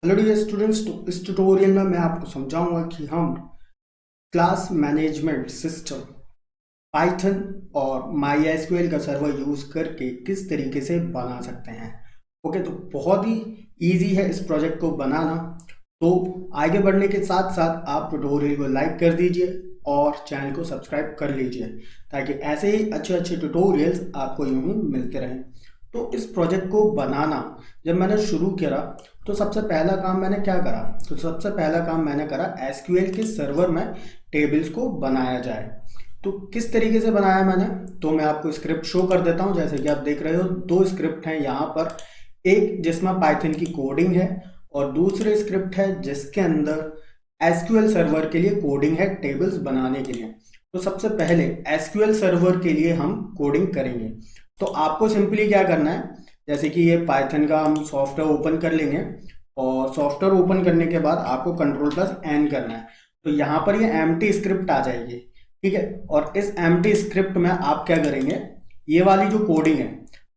Hello dear students, तो इस tutorial में मैं आपको समझाऊंगा कि हम क्लास मैनेजमेंट सिस्टम पाइथन और माई एसक्यूएल का सर्वर यूज करके किस तरीके से बना सकते हैं। ओके, तो बहुत ही इजी है इस प्रोजेक्ट को बनाना। तो आगे बढ़ने के साथ साथ आप ट्यूटोरियल को लाइक कर दीजिए और चैनल को सब्सक्राइब कर लीजिए ताकि ऐसे ही अच्छे अच्छे ट्यूटोरियल्स आपको यूं ही मिलते रहें। तो इस प्रोजेक्ट को बनाना जब मैंने शुरू किया तो सबसे पहला काम मैंने क्या करा, तो सबसे पहला काम मैंने करा एसक्यूएल के सर्वर में टेबल्स को बनाया जाए। तो किस तरीके से बनाया मैंने, तो मैं आपको स्क्रिप्ट शो कर देता हूं। जैसे कि आप देख रहे हो दो स्क्रिप्ट हैं यहाँ पर, एक जिसमें पाइथन की कोडिंग है और दूसरे स्क्रिप्ट है जिसके अंदर एसक्यूएल सर्वर के लिए कोडिंग है टेबल्स बनाने के लिए। तो सबसे पहले एसक्यूएल सर्वर के लिए हम कोडिंग करेंगे। तो आपको सिंपली क्या करना है, जैसे कि ये पाइथन का हम सॉफ्टवेयर ओपन कर लेंगे और सॉफ्टवेयर ओपन करने के बाद आपको कंट्रोल+N करना है। तो यहाँ पर ये एम्प्टी स्क्रिप्ट आ जाएगी, ठीक है। और इस एम्प्टी स्क्रिप्ट में आप क्या करेंगे, ये वाली जो कोडिंग है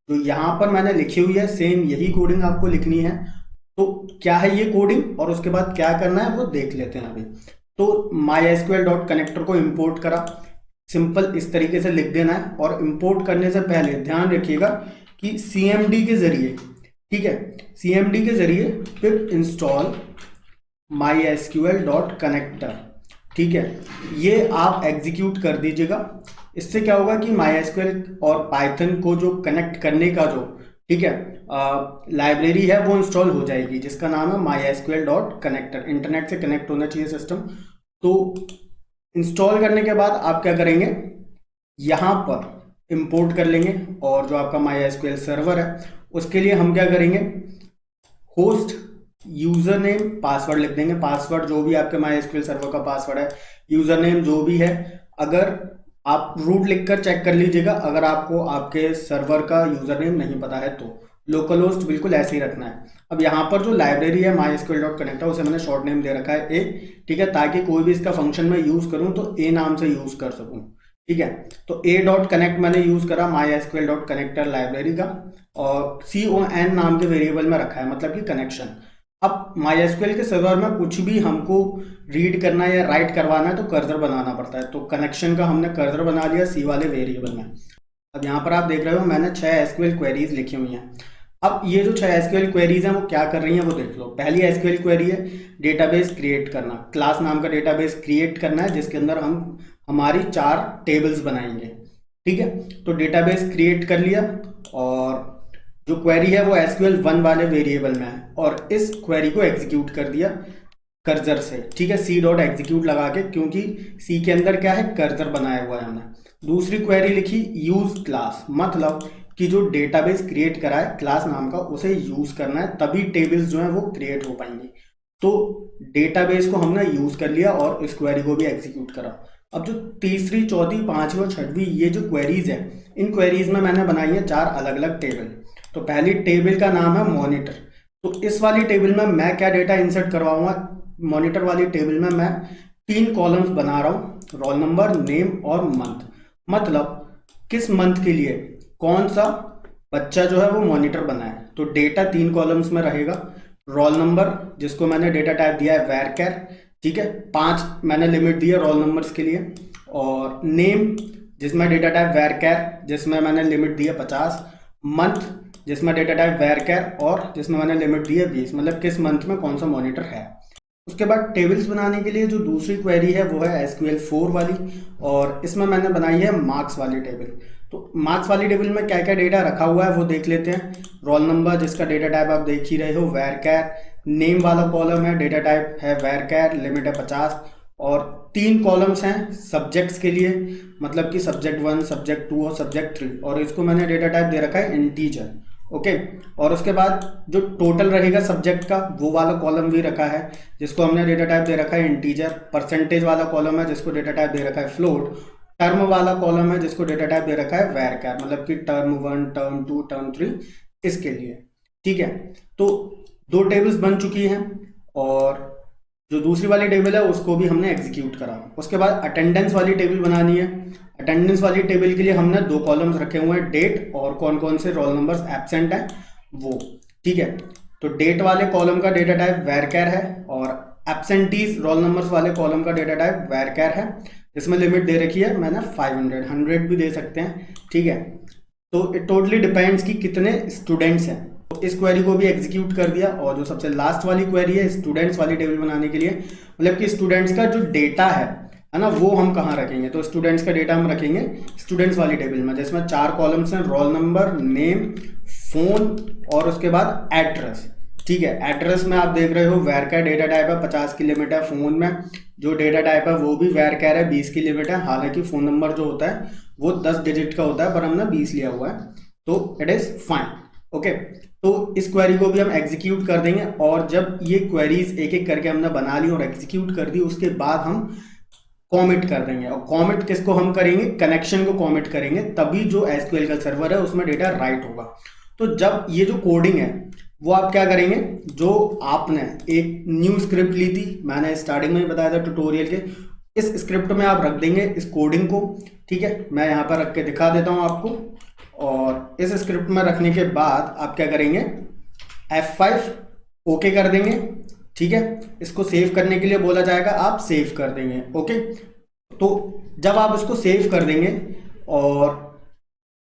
जो यहाँ पर मैंने लिखी हुई है सेम यही कोडिंग आपको लिखनी है। तो क्या है ये कोडिंग और उसके बाद क्या करना है वो देख लेते हैं अभी। तो mysql.connector को इंपोर्ट करा, सिंपल इस तरीके से लिख देना है। और इंपोर्ट करने से पहले ध्यान रखिएगा कि cmd के जरिए, ठीक है, cmd के जरिए फिर इंस्टॉल mysql.connector, ठीक है, ये आप एग्जीक्यूट कर दीजिएगा। इससे क्या होगा कि mysql और पाइथन को जो कनेक्ट करने का जो, ठीक है, लाइब्रेरी है वो इंस्टॉल हो जाएगी जिसका नाम है mysql.connector। इंटरनेट से कनेक्ट होना चाहिए सिस्टम। तो इंस्टॉल करने के बाद आप क्या करेंगे, यहाँ पर इंपोर्ट कर लेंगे और जो आपका mysql सर्वर है उसके लिए हम क्या करेंगे, होस्ट यूजर नेम पासवर्ड लिख देंगे। पासवर्ड जो भी आपके mysql सर्वर का पासवर्ड है, यूजर नेम जो भी है, अगर आप रूट लिखकर चेक कर लीजिएगा अगर आपको आपके सर्वर का यूजर नेम नहीं पता है तो। लोकल होस्ट बिल्कुल ऐसे ही रखना है। अब यहाँ पर जो लाइब्रेरी है mysql.connector उसे मैंने शॉर्ट नेम दे रखा है ए, ठीक है, ताकि कोई भी इसका फंक्शन में यूज करूँ तो ए नाम से यूज कर सकूँ, ठीक है। तो a.connect मैंने यूज करा mysql.connector लाइब्रेरी का और con नाम के वेरिएबल में रखा है, मतलब कि कनेक्शन। अब MySQL के सर्वर में कुछ भी हमको रीड करना है या राइट करवाना है तो कर्सर बनाना पड़ता है। तो कनेक्शन का हमने कर्सर बना लिया सी वाले वेरिएबल में। अब यहाँ पर आप देख रहे हो मैंने 6 एसक्यूएल क्वेरीज लिखी हुई हैं। अब ये जो 6 एसक्यूएल क्वेरीज हैं वो क्या कर रही हैं वो देख लो। पहली एसक्यूएल क्वेरी है डेटाबेस क्रिएट करना, क्लास नाम का डेटाबेस क्रिएट करना है जिसके अंदर हम हमारी 4 टेबल्स बनाएंगे, ठीक है। तो डेटाबेस क्रिएट कर लिया और जो क्वेरी है वो SQL1 वाले वेरिएबल में है और इस क्वेरी को एग्जीक्यूट कर दिया कर्सर से, ठीक है, c.execute लगा के, क्योंकि c के अंदर क्या है कर्सर बनाया हुआ है हमने। दूसरी क्वेरी लिखी यूज क्लास, मतलब कि जो डेटाबेस क्रिएट करा है क्लास नाम का उसे यूज करना है तभी टेबल्स जो है वो क्रिएट हो पाएंगी। तो डेटाबेस को हमने यूज कर लिया और इस क्वेरी को भी एग्जीक्यूट करा। अब जो तीसरी, चौथी, पांचवी और छठवीं ये जो क्वेरीज है, इन क्वेरीज में मैंने बनाई है 4 अलग अलग टेबल। तो पहली टेबल का नाम है मॉनिटर। तो इस वाली टेबल में मैं क्या डेटा इंसर्ट करवाऊंगा, मॉनिटर वाली टेबल में मैं 3 कॉलम्स बना रहा हूँ, रोल नंबर, नेम और मंथ। मतलब किस मंथ के लिए कौन सा बच्चा जो है वो मॉनिटर बना है। तो डेटा 3 कॉलम्स में रहेगा। रोल नंबर जिसको मैंने डेटा टाइप दिया है varchar, ठीक है, 5 मैंने लिमिट दी है रोल नंबर्स के लिए। और नेम जिसमें डेटा टाइप varchar जिसमें मैंने लिमिट दी है 50। मंथ जिसमें डेटा टाइप varchar और जिसमें मैंने लिमिट दी है 20, मतलब किस मंथ में कौन सा मॉनिटर है। उसके बाद टेबल्स बनाने के लिए जो दूसरी क्वेरी है वो है SQL4 वाली और इसमें मैंने बनाई है मार्क्स वाली टेबल। तो मार्क्स वाली टेबल में क्या क्या डेटा रखा हुआ है वो देख लेते हैं। रोल नंबर जिसका डेटा टाइप आप देख ही रहे हो varchar, नेम वाला कॉलम है डेटा टाइप है varchar, लिमिट है 50 और 3 कॉलम्स हैं सब्जेक्ट्स के लिए, मतलब कि सब्जेक्ट 1, सब्जेक्ट 2 और सब्जेक्ट 3 और इसको मैंने डेटा टाइप दे रखा है इंटीजर, ओके। और उसके बाद जो टोटल रहेगा सब्जेक्ट का वो वाला कॉलम भी रखा है जिसको हमने डेटा टाइप दे रखा है इंटीजर। परसेंटेज वाला कॉलम है जिसको डेटा टाइप दे रखा है फ्लोट। टर्म वाला कॉलम है जिसको डेटा टाइप दे रखा है varchar, मतलब कि टर्म 1, टर्म 2, टर्म 3 इसके लिए, ठीक है। तो 2 टेबल्स बन चुकी हैं और जो दूसरी वाली टेबल है उसको भी हमने एग्जीक्यूट करा। उसके बाद अटेंडेंस वाली टेबल बनानी है। अटेंडेंस वाली टेबल के लिए हमने 2 कॉलम्स रखे हुए हैं, डेट और कौन कौन से रोल नंबर्स एब्सेंट हैं वो, ठीक है। तो डेट वाले कॉलम का डेटा टाइप varchar है और एब्सेंटीज रोल नंबर्स वाले कॉलम का डेटा टाइप varchar है। इसमें लिमिट दे रखी है मैंने 500, 100 भी दे सकते हैं, ठीक है। तो इट टोटली डिपेंड्स कि कितने स्टूडेंट्स हैं। तो इस क्वेरी को भी एग्जीक्यूट कर दिया। और जो सबसे लास्ट वाली क्वेरी है स्टूडेंट्स वाली टेबल बनाने के लिए, मतलब कि स्टूडेंट्स का जो डेटा है ना, वो हम कहाँ रखेंगे, तो स्टूडेंट्स का डेटा हम रखेंगे स्टूडेंट्स वाली टेबल में, जिसमें 4 कॉलम्स हैं, रोल नंबर, नेम, फोन और उसके बाद एड्रेस, ठीक है। एड्रेस में आप देख रहे हो varchar डेटा टाइप है, 50 की लिमिट है। फोन में जो डेटा टाइप है वो भी varchar है, 20 की लिमिट है। हालांकि फोन नंबर जो होता है वो 10 डिजिट का होता है, पर हमने 20 लिया हुआ है, तो इट इज फाइन, ओके। तो इस क्वेरी को भी हम एग्जीक्यूट कर देंगे। और जब ये क्वेरीज एक एक करके हमने बना ली और एग्जीक्यूट कर दी, उसके बाद हम कॉमिट कर देंगे। और कॉमिट किसको हम करेंगे, कनेक्शन को कॉमिट करेंगे, तभी जो एसक्यूएल का सर्वर है उसमें डेटा राइट होगा। तो जब ये जो कोडिंग है वो आप क्या करेंगे, जो आपने एक न्यू स्क्रिप्ट ली थी, मैंने स्टार्टिंग में ही बताया था ट्यूटोरियल के, इस स्क्रिप्ट में आप रख देंगे इस कोडिंग को, ठीक है। मैं यहाँ पर रख के दिखा देता हूँ आपको। और इस स्क्रिप्ट में रखने के बाद आप क्या करेंगे, F5 ओके कर देंगे, ठीक है। इसको सेव करने के लिए बोला जाएगा, आप सेव कर देंगे, ओके। तो जब आप इसको सेव कर देंगे और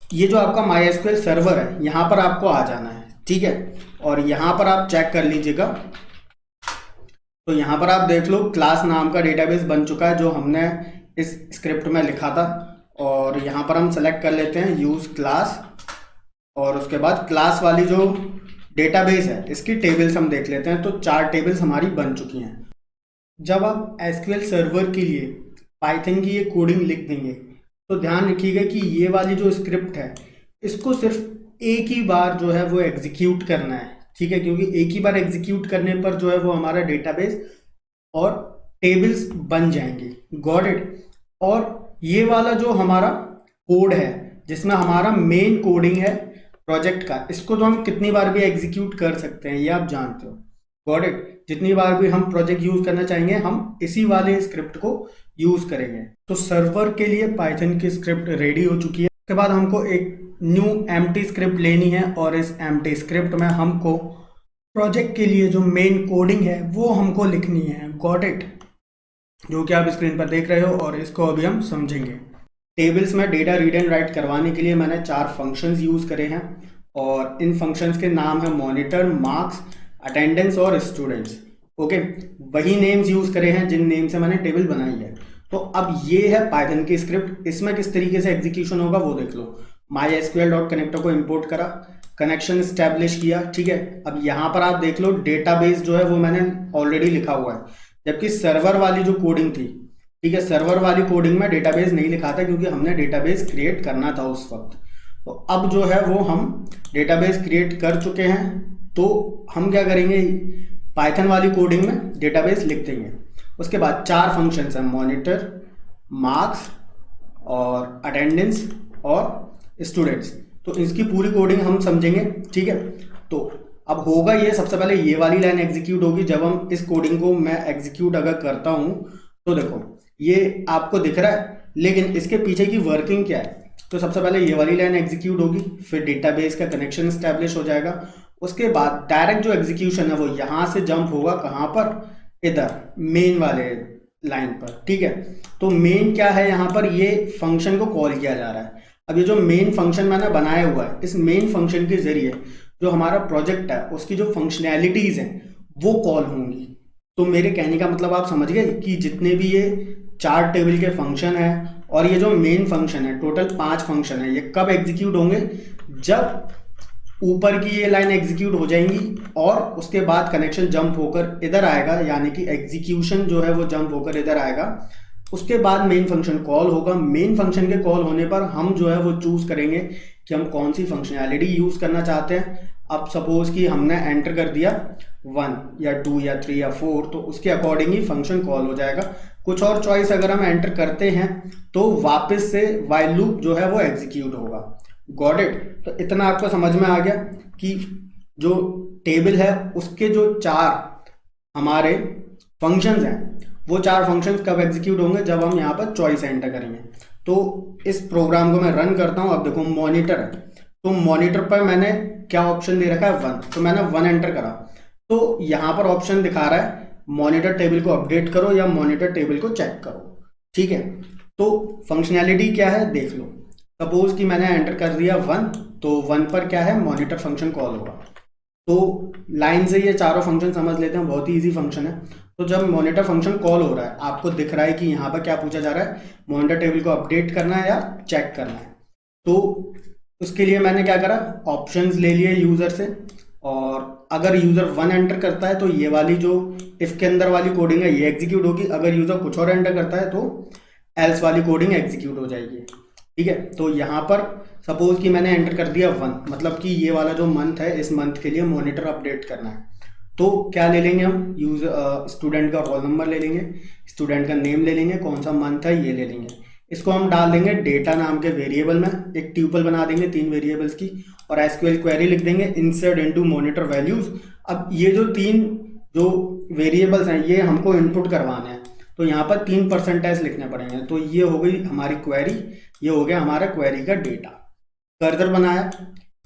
ये जो आपका MySQL सर्वर है यहाँ पर आपको आ जाना है, ठीक है। और यहाँ पर आप चेक कर लीजिएगा, तो यहाँ पर आप देख लो क्लास नाम का डेटाबेस बन चुका है जो हमने इस स्क्रिप्ट में लिखा था। और यहाँ पर हम सेलेक्ट कर लेते हैं यूज क्लास, और उसके बाद क्लास वाली जो डेटाबेस है इसकी टेबल्स हम देख लेते हैं। तो 4 टेबल्स हमारी बन चुकी हैं। जब आप एसक्यूएल सर्वर के लिए पाइथन की ये कोडिंग लिख देंगे तो ध्यान रखिएगा कि ये वाली जो स्क्रिप्ट है इसको सिर्फ एक ही बार जो है वो एग्जीक्यूट करना है, ठीक है। क्योंकि एक ही बार एग्जीक्यूट करने पर जो है वो हमारा डेटाबेस और टेबल्स बन जाएंगे, गॉट इट। और ये वाला जो हमारा कोड है जिसमें हमारा मेन कोडिंग है प्रोजेक्ट का, इसको तो हम कितनी बार भी एग्जीक्यूट कर सकते हैं, ये आप जानते हो, गॉट इट। जितनी बार भी हम प्रोजेक्ट यूज करना चाहेंगे हम इसी वाले स्क्रिप्ट को यूज करेंगे। तो सर्वर के लिए पाइथन की स्क्रिप्ट रेडी हो चुकी है। उसके बाद हमको एक न्यू एम्प्टी स्क्रिप्ट लेनी है और इस एम्प्टी स्क्रिप्ट में हमको प्रोजेक्ट के लिए जो मेन कोडिंग है वो हमको लिखनी है, गॉट इट, जो कि आप स्क्रीन पर देख रहे हो। और इसको अभी हम समझेंगे। टेबल्स में डेटा रीड एंड राइट करवाने के लिए मैंने 4 फंक्शंस यूज करे हैं और इन फंक्शंस के नाम है मॉनिटर, मार्क्स, अटेंडेंस और स्टूडेंट्स, ओके। वही नेम्स यूज करे हैं जिन नेम से मैंने टेबल बनाई है। तो अब ये है पाइथन की स्क्रिप्ट, इसमें किस तरीके से एग्जीक्यूशन होगा वो देख लो। MySQL.connector को इंपोर्ट करा, कनेक्शन स्टैब्लिश किया, ठीक है। अब यहाँ पर आप देख लो डेटाबेस जो है वो मैंने ऑलरेडी लिखा हुआ है, जबकि सर्वर वाली जो कोडिंग थी, ठीक है, सर्वर वाली कोडिंग में डेटाबेस नहीं लिखा था क्योंकि हमने डेटाबेस क्रिएट करना था उस वक्त। तो अब जो है वो हम डेटाबेस क्रिएट कर चुके हैं, तो हम क्या करेंगे, पाइथन वाली कोडिंग में डेटाबेस लिख देंगे। उसके बाद 4 फंक्शंस हैं, मॉनिटर, मार्क्स और अटेंडेंस और स्टूडेंट्स। तो इसकी पूरी कोडिंग हम समझेंगे, ठीक है। तो अब होगा ये, सबसे पहले ये वाली लाइन एग्जीक्यूट होगी। जब हम इस कोडिंग को मैं एग्जीक्यूट अगर करता हूं तो देखो ये आपको दिख रहा है, लेकिन इसके पीछे की वर्किंग क्या है। तो सबसे पहले ये वाली लाइन एग्जीक्यूट होगी, फिर डेटाबेस का कनेक्शन स्टैब्लिश हो जाएगा। उसके बाद डायरेक्ट जो एग्जीक्यूशन है वो यहाँ से जंप होगा, कहाँ पर, इधर मेन वाले लाइन पर, ठीक है। तो मेन क्या है, यहाँ पर ये फंक्शन को कॉल किया जा रहा है। अब ये जो मेन फंक्शन मैंने बनाया हुआ है, इस मेन फंक्शन के जरिए जो हमारा प्रोजेक्ट है उसकी जो फंक्शनैलिटीज हैं वो कॉल होंगी। तो मेरे कहने का मतलब आप समझ गए कि जितने भी ये 4 टेबल के फंक्शन है और ये जो मेन फंक्शन है, टोटल 5 फंक्शन है, ये कब एग्जीक्यूट होंगे, जब ऊपर की ये लाइन एग्जीक्यूट हो जाएंगी और उसके बाद कनेक्शन जंप होकर इधर आएगा, यानी कि एग्जीक्यूशन जो है वो जंप होकर इधर आएगा। उसके बाद मेन फंक्शन कॉल होगा। मेन फंक्शन के कॉल होने पर हम जो है वो चूज करेंगे कि हम कौन सी फंक्शनैलिटी यूज करना चाहते हैं। अब सपोज कि हमने एंटर कर दिया 1 या 2 या 3 या 4, तो उसके अकॉर्डिंग ही फंक्शन कॉल हो जाएगा। कुछ और चॉइस अगर हम एंटर करते हैं तो वापस से व्हाइल लूप जो है वो एग्जीक्यूट होगा, गॉट इट। तो इतना आपको समझ में आ गया कि जो टेबल है उसके जो 4 हमारे फंक्शंस हैं वो 4 फंक्शंस कब एग्जीक्यूट होंगे, जब हम यहाँ पर चॉइस एंटर करेंगे। तो इस प्रोग्राम को मैं रन करता हूँ। अब देखो मॉनिटर है, तो मॉनिटर पर मैंने क्या ऑप्शन दे रखा है, 1, तो मैंने 1 एंटर करा, तो यहाँ पर ऑप्शन दिखा रहा है मॉनिटर टेबल को अपडेट करो या मॉनिटर टेबल को चेक करो। ठीक है, तो फंक्शनैलिटी क्या है देख लो। सपोज कि मैंने एंटर कर दिया 1, तो 1 पर क्या है, मॉनिटर फंक्शन कॉल होगा। तो लाइन से ये चारों फंक्शन समझ लेते हैं, बहुत ही ईजी फंक्शन है। तो जब मॉनिटर फंक्शन कॉल हो रहा है, आपको दिख रहा है कि यहाँ पर क्या पूछा जा रहा है, मॉनिटर टेबल को अपडेट करना है या चेक करना है। तो उसके लिए मैंने क्या करा, ऑप्शंस ले लिए यूज़र से, और अगर यूज़र 1 एंटर करता है तो ये वाली जो इफ़ के अंदर वाली कोडिंग है ये एग्जीक्यूट होगी, अगर यूज़र कुछ और एंटर करता है तो एल्स वाली कोडिंग एग्जीक्यूट हो जाएगी। ठीक है, तो यहाँ पर सपोज कि मैंने एंटर कर दिया 1, मतलब कि ये वाला जो मंथ है, इस मंथ के लिए मॉनिटर अपडेट करना है। तो क्या ले लेंगे हम, यूज़र स्टूडेंट का रोल नंबर ले लेंगे, स्टूडेंट का नेम ले लेंगे, कौन सा मंथ है ये ले लेंगे। इसको हम डाल देंगे डेटा नाम के वेरिएबल में, एक ट्यूपल बना देंगे 3 वेरिएबल्स की, और एसक्यूएल क्वेरी लिख देंगे इंसर्ट इनटू मॉनिटर वैल्यूज। अब ये जो 3 जो वेरिएबल्स हैं ये हमको इनपुट करवाने हैं, तो यहाँ पर 3% लिखने पड़ेंगे। तो ये हो गई हमारी क्वेरी, ये हो गया हमारा क्वेरी का डेटा। कर्सर बनाया,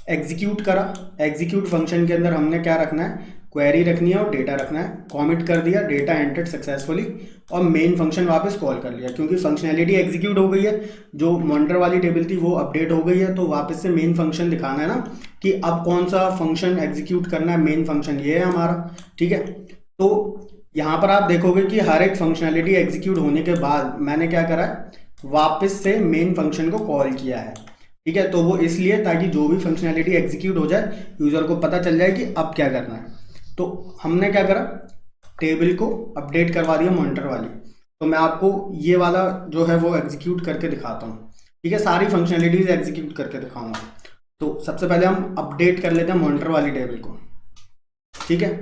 एग्जीक्यूट करा, एग्जीक्यूट फंक्शन के अंदर हमने क्या रखना है, क्वेरी रखनी है और डेटा रखना है। कॉमिट कर दिया, डेटा एंटर्ड सक्सेसफुली, और मेन फंक्शन वापस कॉल कर लिया, क्योंकि फंक्शनैलिटी एग्जीक्यूट हो गई है, जो मॉनिटर वाली टेबल थी वो अपडेट हो गई है। तो वापस से मेन फंक्शन दिखाना है ना कि अब कौन सा फंक्शन एग्जीक्यूट करना है, मेन फंक्शन ये है हमारा। ठीक है, तो यहाँ पर आप देखोगे कि हर एक फंक्शनैलिटी एग्जीक्यूट होने के बाद मैंने क्या करा है, वापस से मेन फंक्शन को कॉल किया है। ठीक है, तो वो इसलिए ताकि जो भी फंक्शनैलिटी एग्जीक्यूट हो जाए यूज़र को पता चल जाए कि अब क्या करना है। तो हमने क्या करा, टेबल को अपडेट करवा दिया मॉनिटर वाली। तो मैं आपको ये वाला जो है वो एग्जीक्यूट करके दिखाता हूँ। ठीक है, सारी फंक्शनैलिटीज एग्जीक्यूट करके दिखाऊंगा। तो सबसे पहले हम अपडेट कर लेते हैं मॉनिटर वाली टेबल को। ठीक है,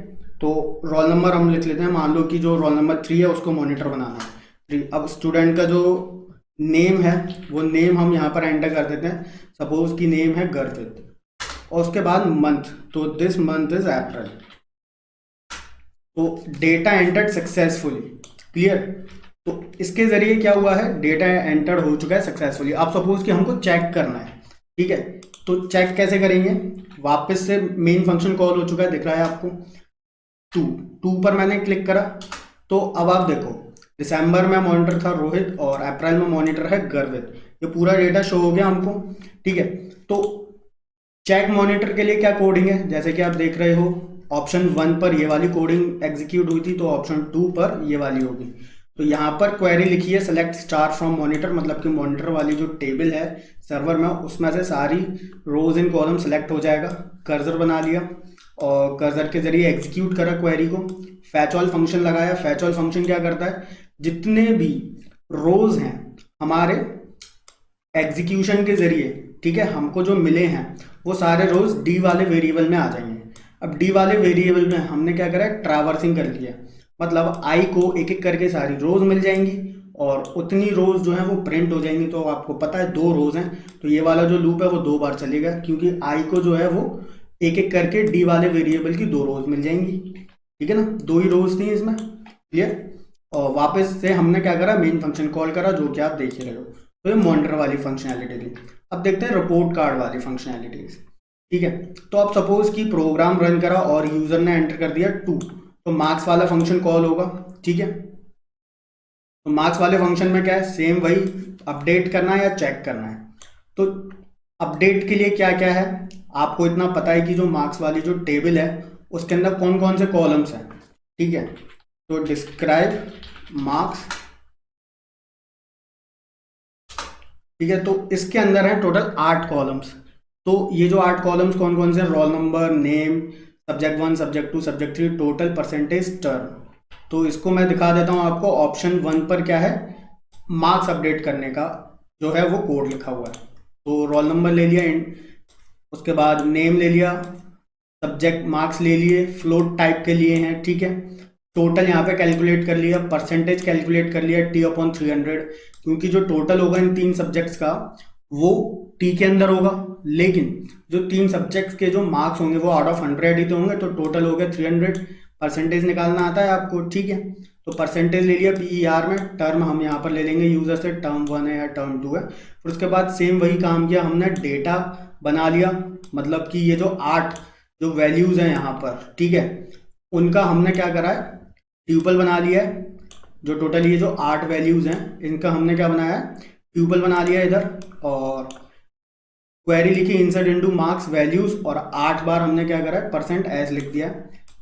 तो रोल नंबर हम लिख लेते हैं, मान लो कि जो रोल नंबर 3 है उसको मॉनिटर बनाना है 3। अब स्टूडेंट का जो नेम है वो नेम हम यहाँ पर एंटर कर देते हैं, सपोज कि नेम है गर्वित, और उसके बाद मंथ, तो दिस मंथ इज अप्रैल। तो डेटा एंटर्ड सक्सेसफुली, क्लियर। तो इसके जरिए क्या हुआ है, डेटा एंटर हो चुका है सक्सेसफुली। अब सपोज कि हमको चेक करना है, ठीक है, तो चेक कैसे करेंगे, वापस से मेन फंक्शन कॉल हो चुका है, दिख रहा है आपको। 2 पर मैंने क्लिक करा, तो अब आप देखो दिसंबर में मॉनिटर था रोहित और अप्रैल में मॉनिटर है गर्वित, ये पूरा डेटा शो हो गया हमको। ठीक है, तो चेक मॉनिटर के लिए क्या कोडिंग है, जैसे कि आप देख रहे हो ऑप्शन 1 पर ये वाली कोडिंग एग्जीक्यूट हुई थी, तो ऑप्शन 2 पर ये वाली होगी। तो यहाँ पर क्वेरी लिखी है सेलेक्ट स्टार फ्रॉम मॉनिटर, मतलब कि मॉनिटर वाली जो टेबल है सर्वर में उसमें से सारी रोज इन कॉलम सेलेक्ट हो जाएगा। कर्सर बना लिया और कर्सर के जरिए एग्जीक्यूट करा क्वेरी को। फैच ऑल फंक्शन लगाया, फैच ऑल फंक्शन क्या करता है, जितने भी रोज हैं हमारे एग्जीक्यूशन के जरिए, ठीक है, हमको जो मिले हैं वो सारे रोज डी वाले वेरिएबल में आ जाएंगे। अब डी वाले वेरिएबल में हमने क्या करा है, ट्रैवर्सिंग कर लिया, मतलब आई को एक एक करके सारी रोज मिल जाएंगी और उतनी रोज जो है वो प्रिंट हो जाएंगी। तो आपको पता है 2 रोज हैं, तो ये वाला जो लूप है वो 2 बार चलेगा, क्योंकि आई को जो है वो एक एक करके डी वाले वेरिएबल की 2 रोज मिल जाएंगी। ठीक है ना, 2 ही रोज थी इसमें, क्लियर। और वापस से हमने क्या करा, मेन फंक्शन कॉल करा, जो कि आप देख ही रहे हो। तो ये मॉनिटर वाली फंक्शनैलिटी थी। अब देखते हैं रिपोर्ट कार्ड वाली फंक्शनैलिटीज। ठीक है, तो आप सपोज कि प्रोग्राम रन करा और यूजर ने एंटर कर दिया 2, तो मार्क्स वाला फंक्शन कॉल होगा। ठीक है, तो मार्क्स वाले फंक्शन में क्या है, सेम वही अपडेट करना है या चेक करना है। तो अपडेट के लिए क्या क्या है, आपको इतना पता है कि जो मार्क्स वाली जो टेबल है उसके अंदर कौन कौन से कॉलम्स हैं। ठीक है, तो डिस्क्राइब मार्क्स, ठीक है, तो इसके अंदर है टोटल 8 कॉलम्स। तो ये जो 8 कॉलम्स कौन कौन से, roll number, name, subject 1, subject 2, subject 3, total, percentage, term. तो इसको मैं दिखा देता हूँ आपको। ऑप्शन 1 पर क्या है, मार्क्स अपडेट करने का जो है वो कोड लिखा हुआ है। तो रोल नंबर ले लिया, उसके बाद नेम ले लिया, सब्जेक्ट मार्क्स ले लिए, फ्लोट टाइप के लिए हैं। ठीक है, टोटल यहाँ पे कैलकुलेट कर लिया, परसेंटेज कैलकुलेट कर लिया T/300, क्योंकि जो टोटल होगा इन 3 सब्जेक्ट्स का वो T के अंदर होगा, लेकिन जो 3 सब्जेक्ट्स के जो मार्क्स होंगे वो आउट ऑफ 100 ही तो होंगे, तो टोटल हो गया 300। परसेंटेज निकालना आता है आपको, ठीक है, तो परसेंटेज ले लिया PER में। टर्म हम यहाँ पर ले लेंगे यूजर से, टर्म 1 है या टर्म 2 है। फिर उसके बाद सेम वही काम किया हमने, डेटा बना लिया, मतलब कि ये जो 8 जो वैल्यूज हैं यहाँ पर, ठीक है, उनका हमने क्या करा है, ट्यूपल बना लिया है। जो टोटल ये जो 8 वैल्यूज हैं इनका हमने क्या बनाया है, ट्यूपल बना लिया इधर, और क्वेरी लिखी इंसर्ट इनटू मार्क्स वैल्यूज, और 8 बार हमने क्या करा है, परसेंट एस लिख दिया,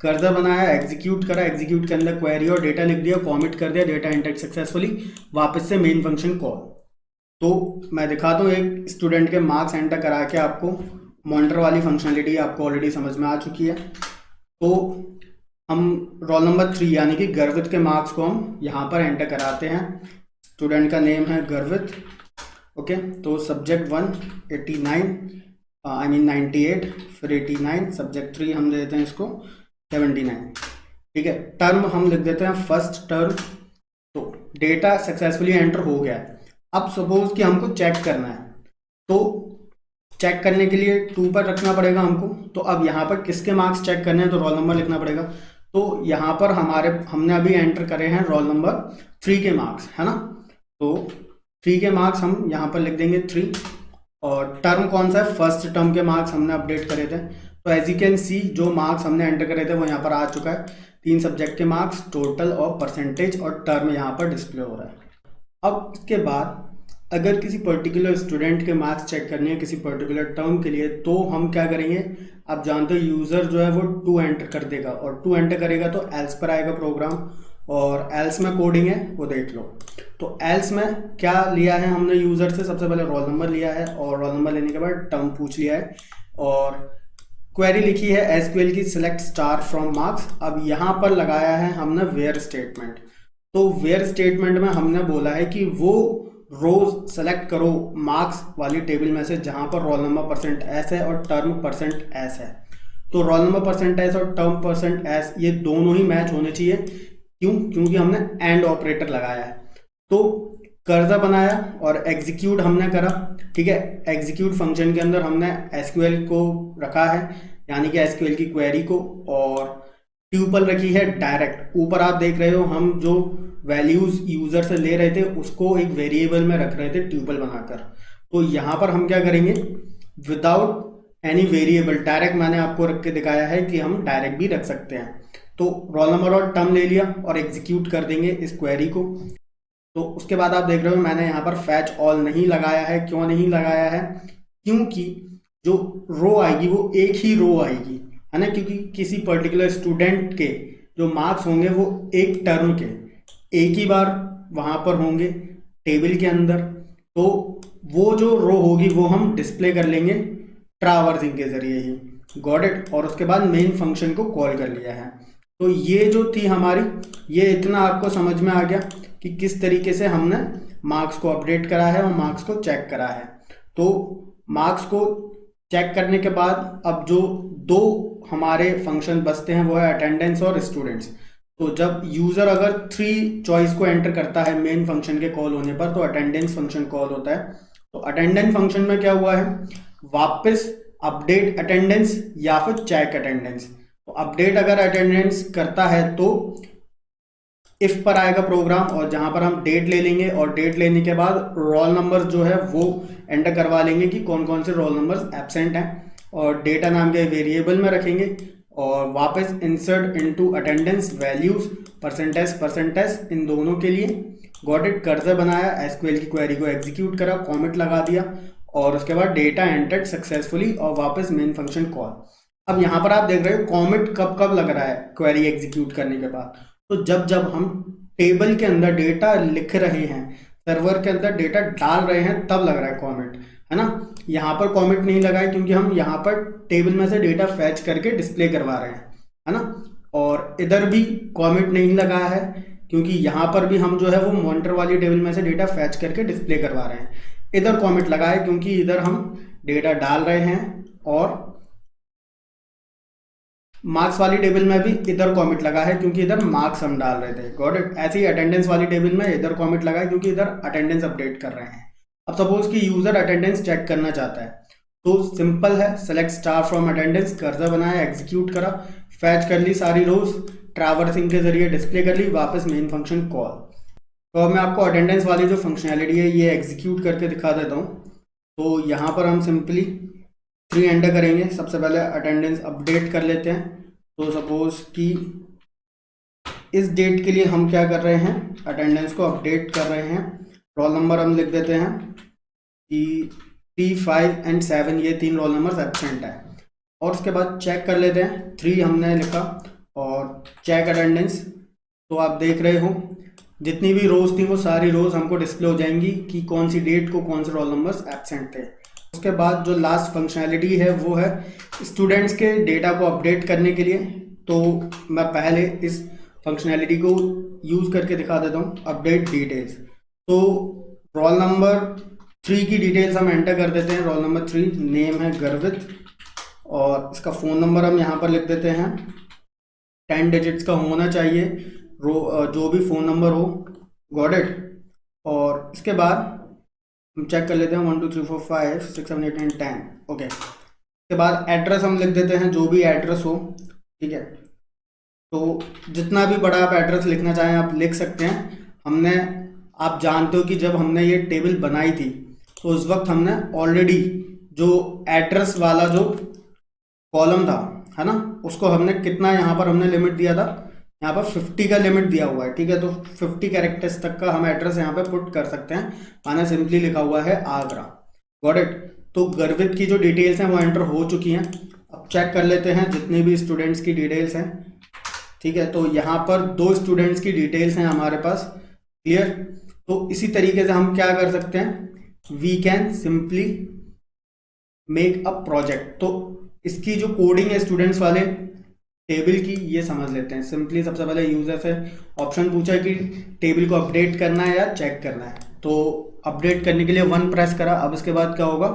कर्सर बनाया, एग्जीक्यूट करा, एग्जीक्यूट के अंदर क्वेरी और डेटा लिख दिया, कॉमिट कर दिया, डेटा एंटर्ड सक्सेसफुली, वापस से मेन फंक्शन कॉल। तो मैं दिखाता हूँ एक स्टूडेंट के मार्क्स एंटर करा के आपको, मॉनिटर वाली फंक्शनलिटी आपको ऑलरेडी समझ में आ चुकी है। तो हम रोल नंबर 3 यानी कि गर्वित के मार्क्स को हम यहाँ पर एंटर कराते हैं। स्टूडेंट का नेम है गर्वित, ओके। तो सब्जेक्ट 1 89, आई मीन 98, फिर 89, सब्जेक्ट 3 हम दे देते हैं इसको 79, ठीक है। टर्म हम लिख देते हैं फर्स्ट टर्म। तो डेटा सक्सेसफुली एंटर हो गया है। अब सपोज कि हमको चेक करना है, तो चेक करने के लिए 2 पर रखना पड़ेगा हमको। तो अब यहाँ पर किसके मार्क्स चेक करने हैं, तो रोल नंबर लिखना पड़ेगा। तो यहाँ पर हमने अभी एंटर करे हैं रोल नंबर 3 के मार्क्स, है ना। तो 3 के मार्क्स हम यहाँ पर लिख देंगे 3, और टर्म कौन सा है, फर्स्ट टर्म के मार्क्स हमने अपडेट करे थे। तो एज यू कैन सी जो मार्क्स हमने एंटर करे थे वो यहाँ पर आ चुका है, 3 सब्जेक्ट के मार्क्स, टोटल और परसेंटेज, और टर्म यहाँ पर डिस्प्ले हो रहा है। अब इसके बाद अगर किसी पर्टिकुलर स्टूडेंट के मार्क्स चेक करने हैं किसी पर्टिकुलर टर्म के लिए, तो हम क्या करेंगे, आप जानते हो यूज़र जो है वो 2 एंटर कर देगा, और 2 एंटर करेगा तो एल्स पर आएगा प्रोग्राम, और एल्स में कोडिंग है वो देख लो। तो एल्स में क्या लिया है हमने यूज़र से, सबसे पहले रोल नंबर लिया है, और रोल नंबर लेने के बाद टर्म पूछ लिया है, और क्वेरी लिखी है एसक्यूएल की सिलेक्ट स्टार फ्रॉम मार्क्स। अब यहाँ पर लगाया है हमने वेयर स्टेटमेंट। तो वेयर स्टेटमेंट में हमने बोला है कि वो रोज सेलेक्ट करो मार्क्स वाली टेबल में से जहां पर रोल नंबर परसेंट एस है और टर्म परसेंट एस है। तो रोल नंबर परसेंट एस और टर्म परसेंट एस ये दोनों ही मैच होने चाहिए। क्यों? क्योंकि हमने एंड ऑपरेटर लगाया है। तो कर्सर बनाया और एग्जीक्यूट हमने करा, ठीक है। एग्जीक्यूट फंक्शन के अंदर हमने एसक्यूएल को रखा है, यानी कि एसक्यूएल की क्वेरी को, और ट्यूपल रखी है डायरेक्ट। ऊपर आप देख रहे हो हम जो वैल्यूज यूजर से ले रहे थे उसको एक वेरिएबल में रख रहे थे ट्यूपल बनाकर। तो यहाँ पर हम क्या करेंगे, विदाउट एनी वेरिएबल डायरेक्ट मैंने आपको रख के दिखाया है कि हम डायरेक्ट भी रख सकते हैं। तो रोल नंबर और टर्म ले लिया और एग्जीक्यूट कर देंगे इस क्वेरी को। तो उसके बाद आप देख रहे हो मैंने यहाँ पर फैच ऑल नहीं लगाया है। क्यों नहीं लगाया है? क्योंकि जो रो आएगी वो एक ही रो आएगी, है ना। क्योंकि किसी पर्टिकुलर स्टूडेंट के जो मार्क्स होंगे वो एक टर्म के एक ही बार वहाँ पर होंगे टेबल के अंदर। तो वो जो रो होगी वो हम डिस्प्ले कर लेंगे ट्रावर्सिंग के जरिए ही। Got it? और उसके बाद मेन फंक्शन को कॉल कर लिया है। तो ये जो थी हमारी, ये इतना आपको समझ में आ गया कि किस तरीके से हमने मार्क्स को अपडेट करा है और मार्क्स को चेक करा है। तो मार्क्स को चेक करने के बाद अब जो 2 हमारे फंक्शन बचते हैं वो है अटेंडेंस और स्टूडेंट्स। तो जब यूजर अगर 3 चॉइस को एंटर करता है मेन फंक्शन के कॉल होने पर तो अटेंडेंस फंक्शन कॉल होता है। तो अटेंडेंस फंक्शन में क्या हुआ है, वापस अपडेट अटेंडेंस या फिर चेक अटेंडेंस। तो अपडेट अगर अटेंडेंस करता है तो इफ पर आएगा प्रोग्राम, और जहां पर हम डेट ले लेंगे, और डेट लेने के बाद रोल नंबर जो है वो एंटर करवा लेंगे कि कौन कौन से रोल नंबर्स एब्सेंट हैं, और डेटा नाम के वेरिएबल में रखेंगे, और वापस insert into attendance values percentage in दोनों के लिए। Got it? कर्सर बनाया, एसक्यूएल की क्वेरी को एग्जीक्यूट करा, कॉमेंट लगा दिया, और उसके बाद डेटा एंटर्ड सक्सेसफुली, और वापस मेन फंक्शन कॉल। अब यहाँ पर आप देख रहे हो कॉमेंट कब कब लग रहा है क्वेरी एग्जीक्यूट करने के बाद। तो जब हम टेबल के अंदर डेटा लिख रहे हैं, सर्वर के अंदर डेटा डाल रहे हैं, तब लग रहा है कमेंट, है ना। यहाँ पर कमेंट नहीं लगा है क्योंकि हम यहाँ पर टेबल में से डेटा फैच करके डिस्प्ले करवा रहे हैं, है ना। और इधर भी कमेंट नहीं लगा है क्योंकि यहाँ पर भी हम जो है वो मॉनिटर वाली टेबल में से डेटा फैच करके डिस्प्ले करवा रहे हैं। इधर कमेंट लगा है क्योंकि इधर हम डेटा डाल रहे हैं, और मार्क्स वाली टेबल में भी इधर कमेंट लगा है क्योंकि इधर मार्क्स हम डाल रहे थे। Got it? ऐसे ही अटेंडेंस वाली टेबल में इधर कमेंट लगा है क्योंकि इधर अटेंडेंस अपडेट कर रहे हैं। अब सपोज कि यूजर अटेंडेंस चेक करना चाहता है, तो सिंपल है, select star from attendance, cursor बनाया, एग्जीक्यूट करा, फैच कर ली सारी रोज, ट्रैवर्सिंग के जरिए डिस्प्ले कर ली, वापस मेन फंक्शन कॉल। तो अब मैं आपको अटेंडेंस वाली जो फंक्शनैलिटी है ये एग्जीक्यूट करके दिखा देता हूँ। तो यहाँ पर हम सिंपली 3 एंटर करेंगे। सबसे पहले अटेंडेंस अपडेट कर लेते हैं। तो सपोज कि इस डेट के लिए हम क्या कर रहे हैं, अटेंडेंस को अपडेट कर रहे हैं। रोल नंबर हम लिख देते हैं कि 3, 5 एंड 7 ये 3 रोल नंबर एब्सेंट है। और उसके बाद चेक कर लेते हैं, 3 हमने लिखा और चेक अटेंडेंस। तो आप देख रहे हो जितनी भी रोज थी वो सारी रोज हमको डिस्प्ले हो जाएंगी कि कौन सी डेट को कौन से रोल नंबर्स एब्सेंट थे। उसके बाद जो लास्ट फंक्शनैलिटी है वो है स्टूडेंट्स के डेटा को अपडेट करने के लिए। तो मैं पहले इस फंक्शनैलिटी को यूज़ करके दिखा देता हूँ, अपडेट डिटेल्स। तो रोल नंबर 3 की डिटेल्स हम एंटर कर देते हैं। रोल नंबर 3 नेम है गर्वित और इसका फ़ोन नंबर हम यहाँ पर लिख देते हैं, 10 डिजिट्स का होना चाहिए जो भी फ़ोन नंबर हो। Got it. और इसके बाद हम चेक कर लेते हैं 1 2 3 4 5 6 7 8 9 10। ओके। इसके बाद एड्रेस हम लिख देते हैं, जो भी एड्रेस हो। ठीक है, तो जितना भी बड़ा आप एड्रेस लिखना चाहें आप लिख सकते हैं। हमने, आप जानते हो कि जब हमने ये टेबल बनाई थी तो उस वक्त हमने ऑलरेडी जो एड्रेस वाला जो कॉलम था, है ना, उसको हमने कितना यहाँ पर हमने लिमिट दिया था, यहाँ पर 50 का लिमिट दिया हुआ है। ठीक है, तो 50 कैरेक्टर्स तक का हम एड्रेस यहाँ पे पुट कर सकते हैं। मैंने सिंपली लिखा हुआ है आगरा। Got it. तो गर्वित की जो डिटेल्स हैं वो एंटर हो चुकी हैं। अब चेक कर लेते हैं जितने भी स्टूडेंट्स की डिटेल्स हैं। ठीक है, तो यहाँ पर 2 स्टूडेंट्स की डिटेल्स हैं हमारे पास। क्लियर। तो इसी तरीके से हम क्या कर सकते हैं, we can simply make a project. तो इसकी जो कोडिंग है स्टूडेंट्स वाले टेबल की, ये समझ लेते हैं। सिंपली सबसे पहले यूजर से ऑप्शन पूछा है कि टेबल को अपडेट करना है या चेक करना है। तो अपडेट करने के लिए 1 प्रेस करा। अब इसके बाद क्या होगा,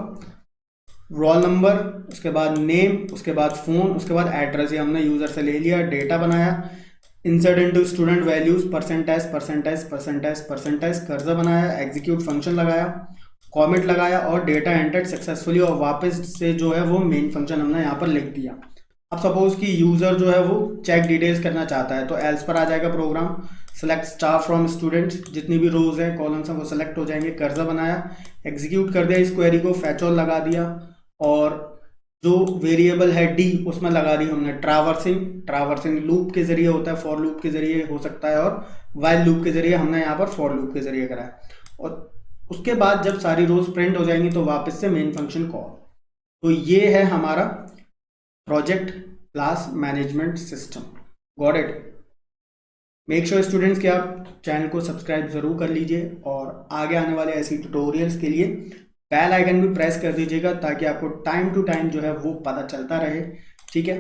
रोल नंबर, उसके बाद नेम, उसके बाद फ़ोन, उसके बाद एड्रेस, ये हमने यूज़र से ले लिया। डेटा बनाया, insert into student values, percentage percentage percentage percentage, cursor बनाया, एग्जीक्यूट फंक्शन लगाया, कॉमेंट लगाया और डेटा एंटर्ड सक्सेसफुली। और वापस से जो है वो मेन फंक्शन हमने यहाँ पर लिख दिया। अब सपोज कि यूज़र जो है वो चेक डिटेल्स करना चाहता है तो एल्स पर आ जाएगा program, select star from students, जितनी भी रोज हैं कॉलम्स हैं वो सेलेक्ट हो जाएंगे। कर्सर बनाया, एग्जीक्यूट कर दिया इस क्वेरी को, फैच ऑल लगा दिया और जो वेरिएबल है डी उसमें लगा दी हमने ट्रावर्सिंग। ट्रावर्सिंग लूप के जरिए होता है, फॉर लूप के जरिए हो सकता है और वाइल लूप के जरिए, हमने यहाँ पर फॉर लूप के जरिए करा है। और उसके बाद जब सारी रोज प्रिंट हो जाएंगी तो वापस से मेन फंक्शन कॉल। तो ये है हमारा project class management system. Got it. Make sure students कि आप चैनल को सब्सक्राइब जरूर कर लीजिए और आगे आने वाले ऐसी ट्यूटोरियल्स के लिए बेल आइकन भी प्रेस कर दीजिएगा ताकि आपको टाइम टू टाइम जो है वो पता चलता रहे। ठीक है।